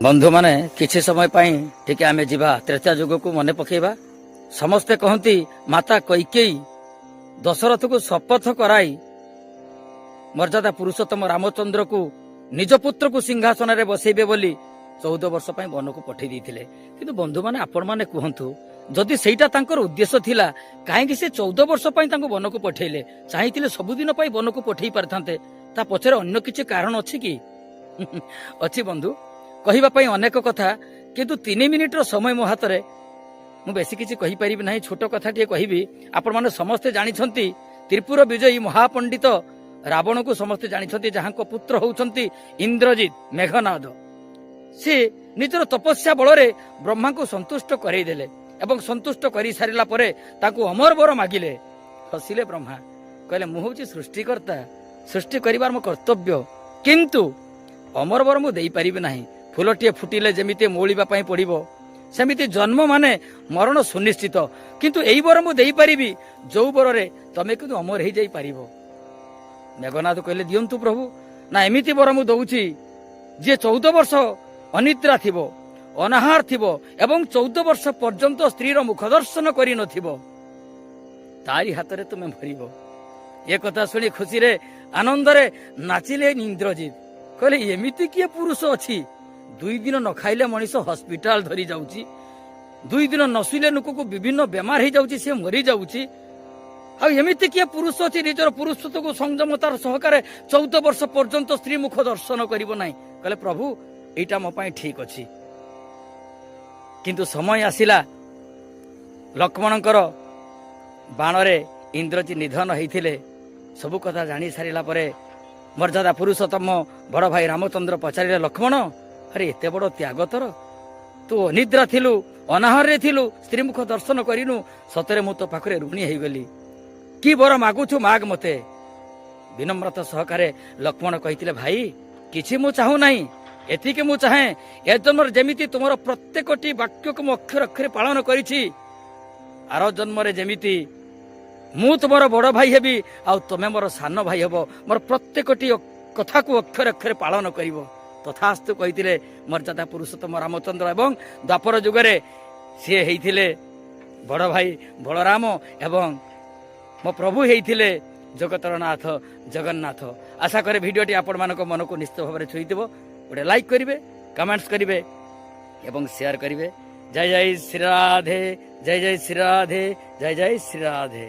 बंधु माने किछि समय पाई टिके आमे जिबा त्रेता युग को मने पकेबा। समस्ते कहती माता कैकेयी दशरथ को शपथ कराई मर्यादा पुरुषोत्तम रामचंद्र को निज पुत्र को सिंहासन रे बसैबे बोली 14 वर्ष पाई वन को पठै दिथिले। किंतु बंधु माने आपण माने कहंतु जदि सेटा तांकर उद्देश्य थिला काहेकि से 14 वर्ष पाई तांको वन को पठैले, चाहिथिले सबुदिन पाई वन को पठै पारथांते। ता पछरे अन्य किछि कारण अछि कि? अछि बंधु, कहिबा पाई अनेक कथा, किंतु 3 मिनिटर समय मो हाथ रे मु बेसी किछि कहि परिबि नाही। छोट कथा टिए कहिबि। आपण माने समस्ते जानिछंती त्रिपुर विजयी महापंडित रावण को समस्ते जानिछंती, जहां को पुत्र होउछंती इंद्रजित मेघनाद। से निजर तपस्या बल रे ब्रह्मा को संतुष्ट करई देले एवं संतुष्ट करि सारिला परे ताकू अमर वर मागिले। हसिले ब्रह्मा, कहले मु होउची सृष्टिकर्ता, सृष्टि करिवार मो कर्तव्य, किंतु अमर वर मु देई परिबि नाही। फुलटिए फुटिले जेमिति मोळिबा पई पड़िबो सेमिति जन्म माने मरण सुनिश्चित, किंतु एई वर मु देई परिबि जो वर रे तमे किंतु अमर हे जाई परिबो। मेघनाथ कहले दियंतु प्रभु। ना एमिति वर मु दउची जे 14 वर्ष अनिद्रा थिबो, अनाहार थिबो एवं 14 वर्ष पर्यंत स्त्री रो मुख दर्शन करि नथिबो, तारी हाथ रे तुमे भरिबो। ए कथा सुनी खुशी रे आनंद रे नाचिले इंद्रजित। कहले एमिति किए पुरुष अछि, 2 दिन न खाइले मनीष हॉस्पिटल धरी जाउची, 2 दिन न सुइले नुक को विभिन्न बेमार हे जाउची, से मरी जाउची। आ एमिति किए पुरुष अछि निजर पुरुषत्व को संयमतार सहकारे 14 वर्ष पर्यंत स्त्री मुख दर्शन करिवो नाही। कहले प्रभु एटा मो पई ठीक अछि, किंतु समय आसिला लक्ष्मणकर बाणरे इंद्रजी निधन होइथिले। सब कथा जानी सारिला परे मर्यादा पुरुषोत्तम बड़ भाई रामचंद्र पचारिले, लक्ष्मण अरे एते बड़ त्याग तोर, तू अनिद्रा थिलु, अनाहार रे थिलु, स्त्री मुख दर्शन करिनु, सतरे मु तो पाखरे ऋणी हेगली, कि बर मागुछु माग मते। विनम्रता सहकारे लक्ष्मण कहिथिले, भाई किछि मु चाहू नाही, एतिके मु चाहे ए जन्म जेमिति तुमर प्रत्येकटी वाक्य को मु अक्षर अक्षर पालन करिछि, आर जन्म रे जेमिति मु तुमर बड़ भाई हेबी आ तुमे मोर सान भाई हेबो, मोर प्रत्येकटी कथा को अक्षर अक्षर पालन करिवो। तथास्तु कहिथिले मर्यादा पुरुषोत्तम रामचंद्र। एवं द्वापर युगरे सी हेइथिले बड़ भाई बलराम एवं मो प्रभु हेइथिले जगतर नाथ जगन्नाथ। आशा करे भिडियोटी आपण मानक मन को निश्चित भाव में छुईदेव। गोटे लाइक करिवे, कमेंट्स करिवे एवं शेयर करिवे। जय जय श्री राधे, जय जय श्री राधे, जय जय श्री राधे।